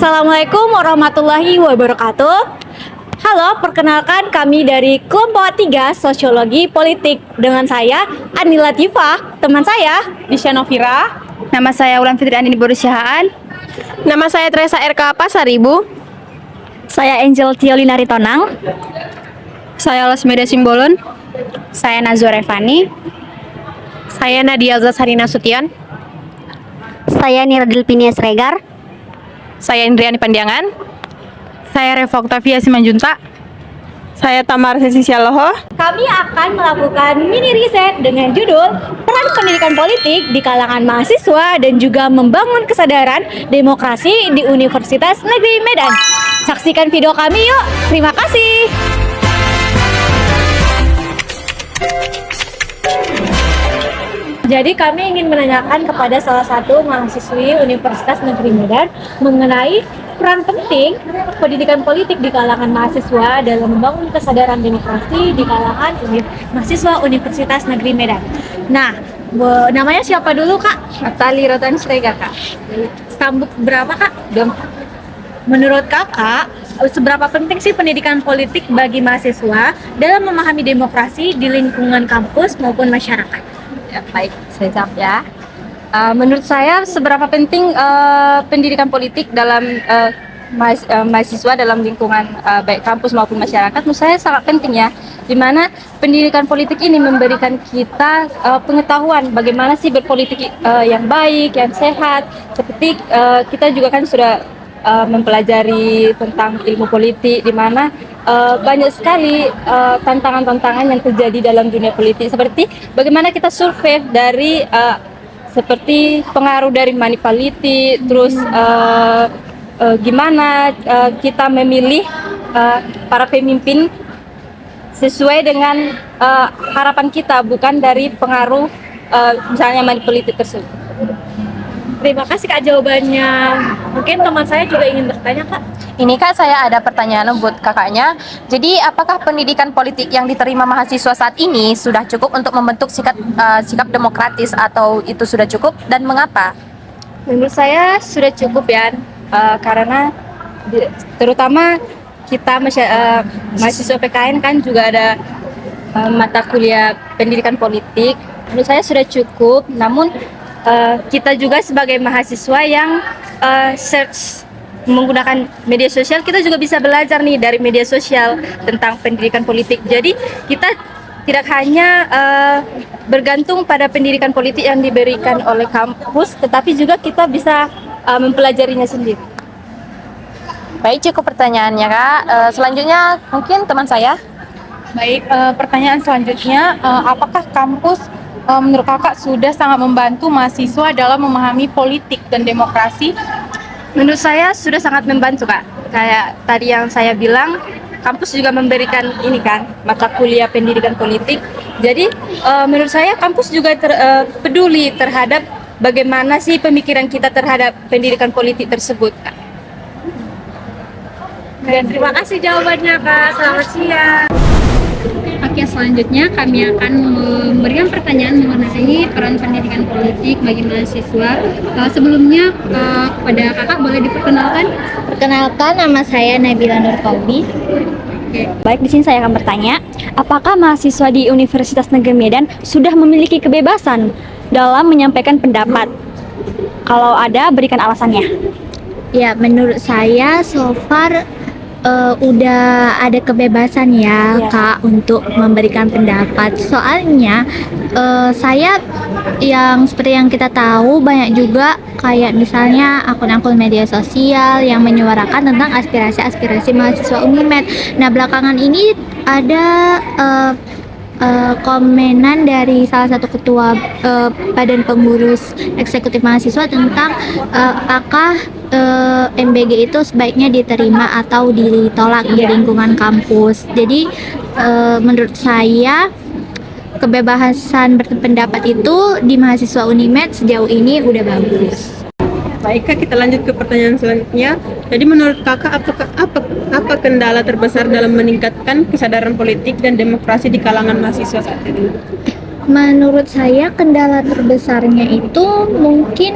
Assalamualaikum warahmatullahi wabarakatuh. Halo, perkenalkan kami dari kelompok 3 Sosiologi Politik. Dengan saya, Ani Latifah, teman saya, Disha Novira. Nama saya Wulan Fitri Andini Borusyahaan. Nama saya Teresa RK Pasaribu. saya Angel Tiolina Ritonang. Saya Lasmeda Simbolon. Saya Nazwa Revani. Saya Nadia Zasarina Sution. Saya Niradil Pinias Regar. Saya Indriani Pandiangan. Saya Reva Octavia Simanjunta. Saya Tamar Sesialoho. Kami akan melakukan mini riset dengan judul Peran Pendidikan Politik di kalangan mahasiswa dan juga membangun kesadaran demokrasi di Universitas Negeri Medan. Saksikan video kami yuk. Terima kasih. Jadi kami ingin menanyakan kepada salah satu mahasiswi Universitas Negeri Medan mengenai peran penting pendidikan politik di kalangan mahasiswa dalam membangun kesadaran demokrasi di kalangan mahasiswa Universitas Negeri Medan. Nah, namanya siapa dulu Kak? Natali Rotan Sregar, Kak. Stambuk berapa Kak? Menurut Kakak, seberapa penting sih pendidikan politik bagi mahasiswa dalam memahami demokrasi di lingkungan kampus maupun masyarakat? Ya, baik, saya jawab ya. Menurut saya seberapa penting pendidikan politik dalam mahasiswa dalam lingkungan baik kampus maupun masyarakat, menurut saya sangat penting ya. Di mana pendidikan politik ini memberikan kita pengetahuan bagaimana sih berpolitik yang baik, yang sehat. Seperti kita juga kan sudah mempelajari tentang ilmu politik, di mana banyak sekali tantangan-tantangan yang terjadi dalam dunia politik, seperti bagaimana kita survei dari seperti pengaruh dari money politik, terus gimana kita memilih para pemimpin sesuai dengan harapan kita, bukan dari pengaruh misalnya money politik tersebut. Terima kasih Kak jawabannya. Mungkin teman saya juga ingin bertanya Kak. Ini Kak, saya ada pertanyaan buat kakaknya. Jadi, apakah pendidikan politik yang diterima mahasiswa saat ini sudah cukup untuk membentuk sikap demokratis atau itu sudah cukup dan mengapa? Menurut saya sudah cukup ya, karena terutama kita mahasiswa PKN kan juga ada mata kuliah pendidikan politik. Menurut saya sudah cukup, namun kita juga sebagai mahasiswa yang search menggunakan media sosial, kita juga bisa belajar nih dari media sosial tentang pendidikan politik. Jadi kita tidak hanya bergantung pada pendidikan politik yang diberikan oleh kampus, tetapi juga kita bisa mempelajarinya sendiri. Baik, cukup pertanyaannya Kak. Selanjutnya mungkin teman saya. Baik, pertanyaan selanjutnya, apakah kampus menurut kakak sudah sangat membantu mahasiswa dalam memahami politik dan demokrasi? Menurut saya sudah sangat membantu Kak. Kayak tadi yang saya bilang, kampus juga memberikan ini kan, mata kuliah pendidikan politik. Jadi menurut saya kampus juga peduli terhadap bagaimana sih pemikiran kita terhadap pendidikan politik tersebut Kak. Dan terima kasih jawabannya Kak. Selamat siang. Oke, selanjutnya kami akan memberikan pertanyaan mengenai peran pendidikan politik bagi mahasiswa. Sebelumnya kepada kakak boleh diperkenalkan? Perkenalkan, nama saya Nabila Nur Kolbi. Baik, di sini saya akan bertanya, apakah mahasiswa di Universitas Negeri Medan sudah memiliki kebebasan dalam menyampaikan pendapat? Kalau ada, berikan alasannya. Ya, menurut saya so far udah ada kebebasan ya Kak untuk memberikan pendapat. Soalnya saya yang seperti yang kita tahu banyak juga kayak misalnya akun-akun media sosial yang menyuarakan tentang aspirasi-aspirasi mahasiswa Unimed. Nah, belakangan ini ada komenan dari salah satu ketua Badan Pengurus Eksekutif Mahasiswa tentang apakah MBG itu sebaiknya diterima atau ditolak di lingkungan kampus. Jadi menurut saya kebebasan berpendapat itu di mahasiswa Unimed sejauh ini udah bagus. Baik Kak, kita lanjut ke pertanyaan selanjutnya. Jadi menurut Kakak apa kendala terbesar dalam meningkatkan kesadaran politik dan demokrasi di kalangan mahasiswa saat ini? Menurut saya kendala terbesarnya itu mungkin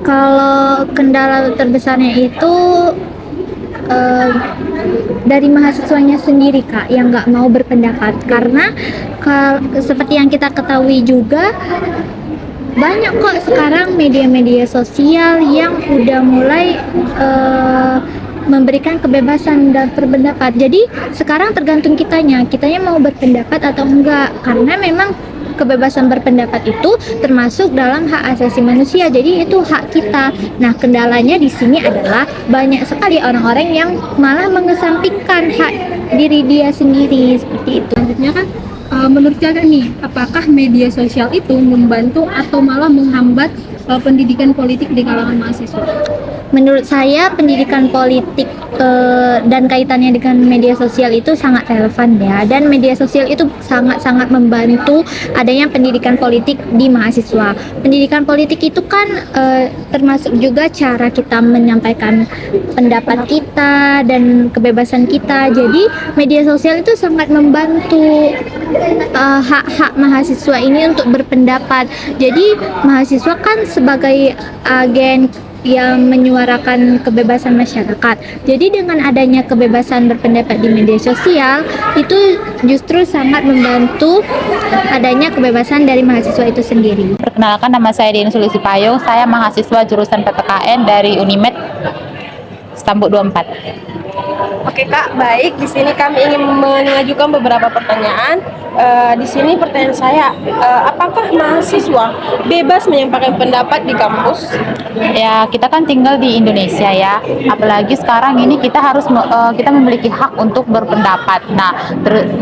Kalau kendala terbesarnya itu dari mahasiswanya sendiri Kak, yang nggak mau berpendapat, karena seperti yang kita ketahui juga banyak kok sekarang media-media sosial yang udah mulai memberikan kebebasan dan berpendapat. Jadi sekarang tergantung kitanya mau berpendapat atau enggak, karena memang kebebasan berpendapat itu termasuk dalam hak asasi manusia. Jadi itu hak kita. Nah, kendalanya di sini adalah banyak sekali orang-orang yang malah mengesampingkan hak diri dia sendiri seperti itu. Selanjutnya kan menurut kakak nih, apakah media sosial itu membantu atau malah menghambat pendidikan politik di kalangan mahasiswa? Menurut saya pendidikan politik dan kaitannya dengan media sosial itu sangat relevan ya, dan media sosial itu sangat-sangat membantu adanya pendidikan politik di mahasiswa. Pendidikan politik itu kan termasuk juga cara kita menyampaikan pendapat kita dan kebebasan kita. Jadi media sosial itu sangat membantu hak-hak mahasiswa ini untuk berpendapat. Jadi mahasiswa kan sebagai agen yang menyuarakan kebebasan masyarakat. Jadi dengan adanya kebebasan berpendapat di media sosial itu justru sangat membantu adanya kebebasan dari mahasiswa itu sendiri. Perkenalkan, nama saya Deni Sulisi Payung. Saya mahasiswa jurusan PPKN dari Unimed Stambuk 24. Oke Kak, baik. Di sini kami ingin mengajukan beberapa pertanyaan. Di sini pertanyaan saya, apakah mahasiswa bebas menyampaikan pendapat di kampus? Ya, kita kan tinggal di Indonesia ya. Apalagi sekarang ini kita harus kita memiliki hak untuk berpendapat. Nah,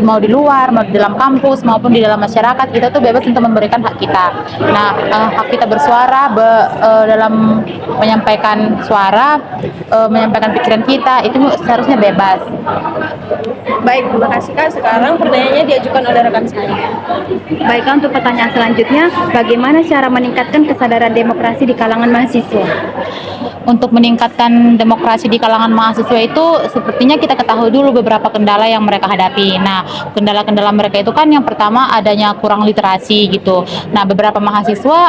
mau di luar, mau di dalam kampus maupun di dalam masyarakat, kita tuh bebas untuk memberikan hak kita. Nah, hak kita bersuara dalam menyampaikan suara, menyampaikan pikiran kita itu seharusnya bebas. Baik, terima kasih Kak. Sekarang pertanyaannya diajukan oleh rekan saya. Baiklah, untuk pertanyaan selanjutnya, bagaimana cara meningkatkan kesadaran demokrasi di kalangan mahasiswa? Untuk meningkatkan demokrasi di kalangan mahasiswa itu sepertinya kita ketahui dulu beberapa kendala yang mereka hadapi. Nah, kendala-kendala mereka itu kan yang pertama adanya kurang literasi gitu. Nah, beberapa mahasiswa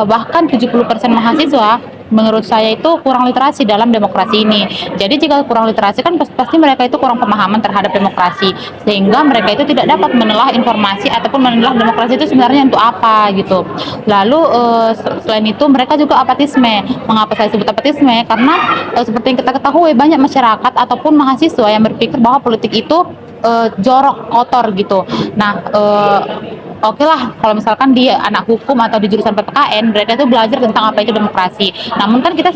bahkan 70% mahasiswa menurut saya itu kurang literasi dalam demokrasi ini. Jadi jika kurang literasi kan pasti mereka itu kurang pemahaman terhadap demokrasi, sehingga mereka itu tidak dapat menelah informasi ataupun menelah demokrasi itu sebenarnya untuk apa gitu. Lalu selain itu mereka juga apatisme. Mengapa saya sebut apatisme? Karena seperti yang kita ketahui banyak masyarakat ataupun mahasiswa yang berpikir bahwa politik itu jorok, kotor gitu. Nah, oke lah, kalau misalkan di anak hukum atau di jurusan PPKN, mereka itu belajar tentang apa itu demokrasi. Namun kan kita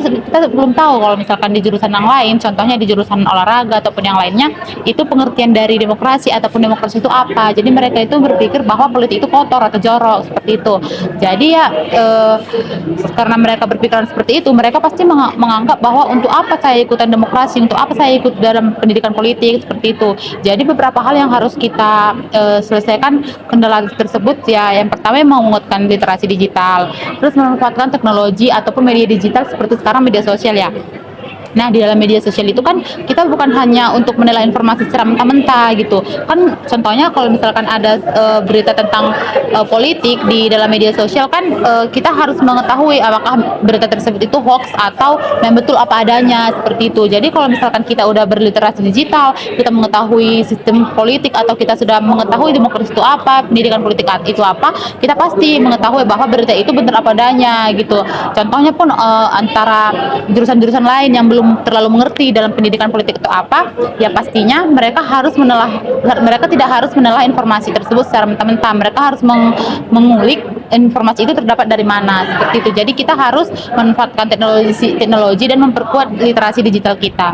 belum tahu kalau misalkan di jurusan yang lain, contohnya di jurusan olahraga ataupun yang lainnya, itu pengertian dari demokrasi ataupun demokrasi itu apa. Jadi mereka itu berpikir bahwa politik itu kotor atau jorok seperti itu. Jadi ya karena mereka berpikiran seperti itu, mereka pasti menganggap bahwa untuk apa saya ikutan demokrasi, untuk apa saya ikut dalam pendidikan politik seperti itu. Jadi beberapa hal yang harus kita selesaikan kendala tersebut ya. Yang pertama mau menguatkan literasi digital, terus memanfaatkan teknologi ataupun media digital seperti sekarang media sosial ya. Nah, di dalam media sosial itu kan kita bukan hanya untuk menilai informasi secara mentah-mentah gitu. Kan contohnya kalau misalkan ada berita tentang politik di dalam media sosial kan kita harus mengetahui apakah berita tersebut itu hoax atau memang betul apa adanya seperti itu. Jadi kalau misalkan kita udah berliterasi digital, kita mengetahui sistem politik atau kita sudah mengetahui demokrasi itu apa, pendidikan politik itu apa, kita pasti mengetahui bahwa berita itu benar apa adanya gitu. Contohnya pun antara jurusan-jurusan lain yang belum terlalu mengerti dalam pendidikan politik itu apa, ya pastinya mereka tidak harus menelah informasi tersebut secara mentah-mentah. Mereka harus mengulik informasi itu terdapat dari mana seperti itu. Jadi kita harus memanfaatkan teknologi dan memperkuat literasi digital kita.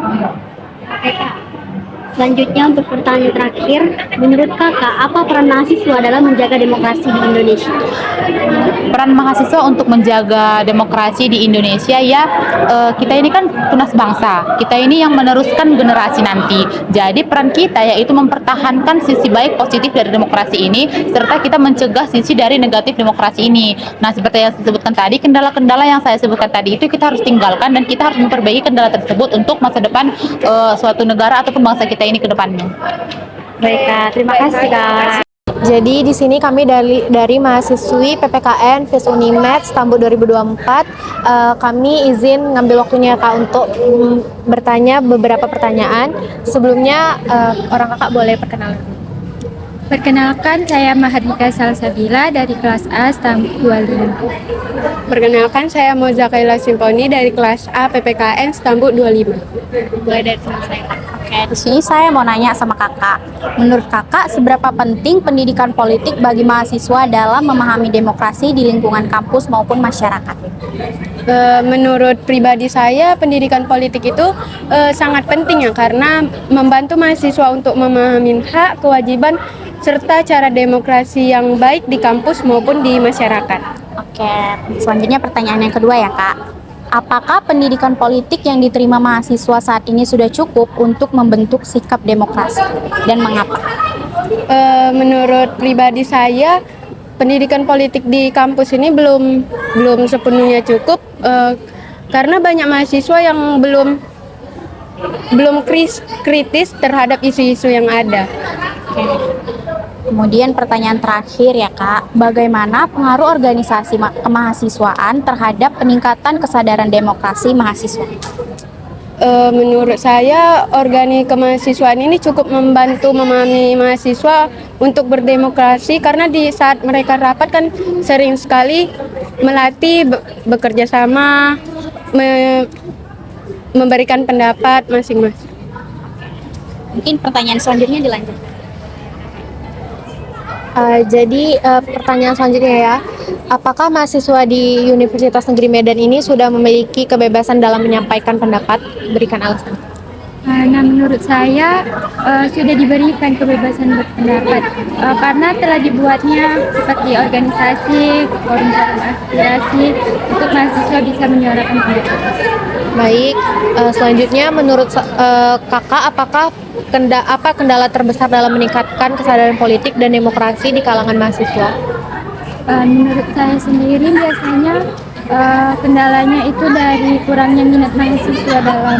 Selanjutnya untuk pertanyaan terakhir, menurut kakak apa peran mahasiswa dalam menjaga demokrasi di Indonesia? Peran mahasiswa untuk menjaga demokrasi di Indonesia ya, kita ini kan tunas bangsa, kita ini yang meneruskan generasi nanti. Jadi peran kita yaitu mempertahankan sisi baik positif dari demokrasi ini, serta kita mencegah sisi dari negatif demokrasi ini. Nah, seperti yang saya sebutkan tadi, kendala-kendala yang saya sebutkan tadi itu kita harus tinggalkan dan kita harus memperbaiki kendala tersebut untuk masa depan suatu negara ataupun bangsa kita ini ke depannya. Baik Kak, terima kasih Kak. Jadi di sini kami dari mahasiswi PPKN FIS Unimed Stambul 2024. Kami izin ngambil waktunya Kak untuk bertanya beberapa pertanyaan. Sebelumnya orang Kakak boleh perkenalan. Perkenalkan, saya Mahardika Salsabila dari kelas A Stambul 25. Perkenalkan, saya Moza Kaila Simponi dari kelas A PPKN Stambul 25. Boleh dari saya. Oke, di sini saya mau nanya sama Kakak. Menurut Kakak, seberapa penting pendidikan politik bagi mahasiswa dalam memahami demokrasi di lingkungan kampus maupun masyarakat? Menurut pribadi saya, pendidikan politik itu sangat penting ya, karena membantu mahasiswa untuk memahami hak, kewajiban, serta cara demokrasi yang baik di kampus maupun di masyarakat. Oke, selanjutnya pertanyaan yang kedua ya Kak. Apakah pendidikan politik yang diterima mahasiswa saat ini sudah cukup untuk membentuk sikap demokrasi dan mengapa? Menurut pribadi saya, pendidikan politik di kampus ini belum sepenuhnya cukup karena banyak mahasiswa yang belum kritis terhadap isu-isu yang ada. Kemudian pertanyaan terakhir ya Kak, bagaimana pengaruh organisasi kemahasiswaan terhadap peningkatan kesadaran demokrasi mahasiswa? Menurut saya, kemahasiswaan ini cukup membantu memahami mahasiswa untuk berdemokrasi, karena di saat mereka rapat kan sering sekali melatih bekerja sama, memberikan pendapat masing-masing. Mungkin pertanyaan selanjutnya dilanjut. Jadi pertanyaan selanjutnya ya, apakah mahasiswa di Universitas Negeri Medan ini sudah memiliki kebebasan dalam menyampaikan pendapat? Berikan alasan. Nah, menurut saya sudah diberikan kebebasan berpendapat karena telah dibuatnya seperti organisasi, forum-forum aspirasi untuk mahasiswa bisa menyuarakan pendapat. Baik, selanjutnya menurut Kakak, apakah kendala terbesar dalam meningkatkan kesadaran politik dan demokrasi di kalangan mahasiswa? Menurut saya sendiri biasanya kendalanya itu dari kurangnya minat mahasiswa dalam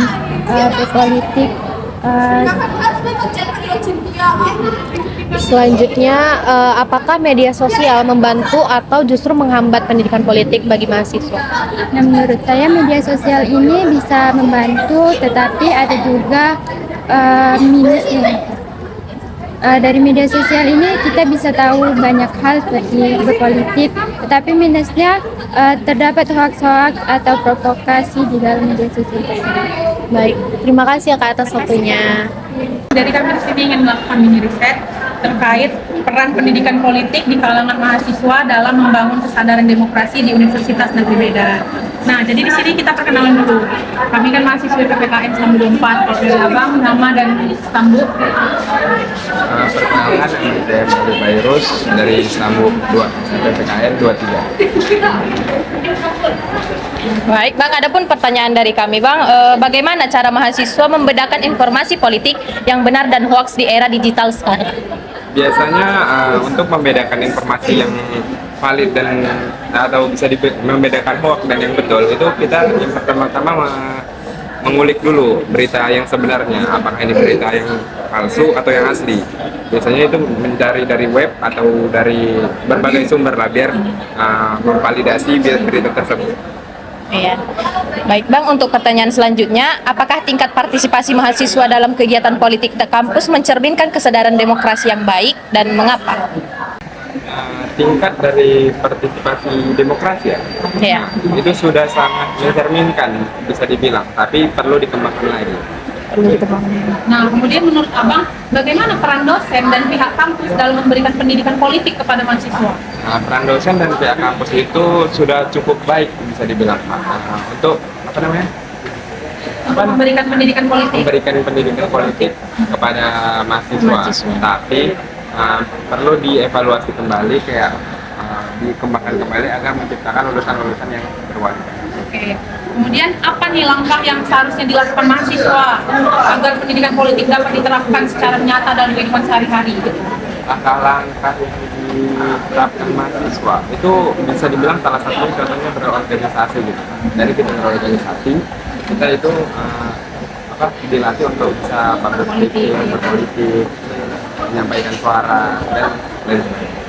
berpolitik. Selanjutnya, apakah media sosial membantu atau justru menghambat pendidikan politik bagi mahasiswa? Nah, menurut saya media sosial ini bisa membantu, tetapi ada juga minusnya. Dari media sosial ini kita bisa tahu banyak hal seperti berpolitik, tetapi minusnya terdapat hoax-hoax atau provokasi di dalam media sosial tersebut. Baik, terima kasih ya Kak atas waktunya. Jadi kami di sini ingin melakukan mini riset terkait peran pendidikan politik di kalangan mahasiswa dalam membangun kesadaran demokrasi di Universitas Negeri Medan. Nah, jadi di sini kita perkenalan dulu. Kami kan mahasiswa PPKN Stambul 24. Kalau dari Abang, nama dan Stambul. Perkenalkan, saya Mali Virus dari Stambul 2, PPKN 23. Baik Bang, adapun pertanyaan dari kami Bang, bagaimana cara mahasiswa membedakan informasi politik yang benar dan hoax di era digital sekarang? Biasanya untuk membedakan informasi yang valid dan atau bisa membedakan hoax dan yang betul, itu kita yang pertama-tama mengulik dulu berita yang sebenarnya, apakah ini berita yang palsu atau yang asli. Biasanya itu mencari dari web atau dari berbagai sumber lah, biar memvalidasi berita tersebut. Iya. Baik Bang, untuk pertanyaan selanjutnya, apakah tingkat partisipasi mahasiswa dalam kegiatan politik di kampus mencerminkan kesadaran demokrasi yang baik dan mengapa? Tingkat dari partisipasi demokrasi ya, Iya. itu sudah sangat mencerminkan, bisa dibilang, tapi perlu dikembangkan lagi. Nah, kemudian menurut Abang, bagaimana peran dosen dan pihak kampus dalam memberikan pendidikan politik kepada mahasiswa? Nah, peran dosen dan pihak kampus itu sudah cukup baik, bisa dibilang, untuk apa namanya? Memberikan pendidikan politik. Memberikan pendidikan politik kepada mahasiswa. Tapi perlu dievaluasi kembali, kayak dikembangkan kembali agar menciptakan lulusan-lulusan yang berkualitas. Oke. Kemudian apa nih langkah yang seharusnya dilakukan mahasiswa agar pendidikan politik dapat diterapkan secara nyata dalam kehidupan sehari-hari? Langkah-langkah yang diterapkan mahasiswa itu bisa dibilang salah satunya contohnya berorganisasi gitu. Dari kita berorganisasi, kita itu dilatih untuk bisa berpolitik, menyampaikan suara, dan Dan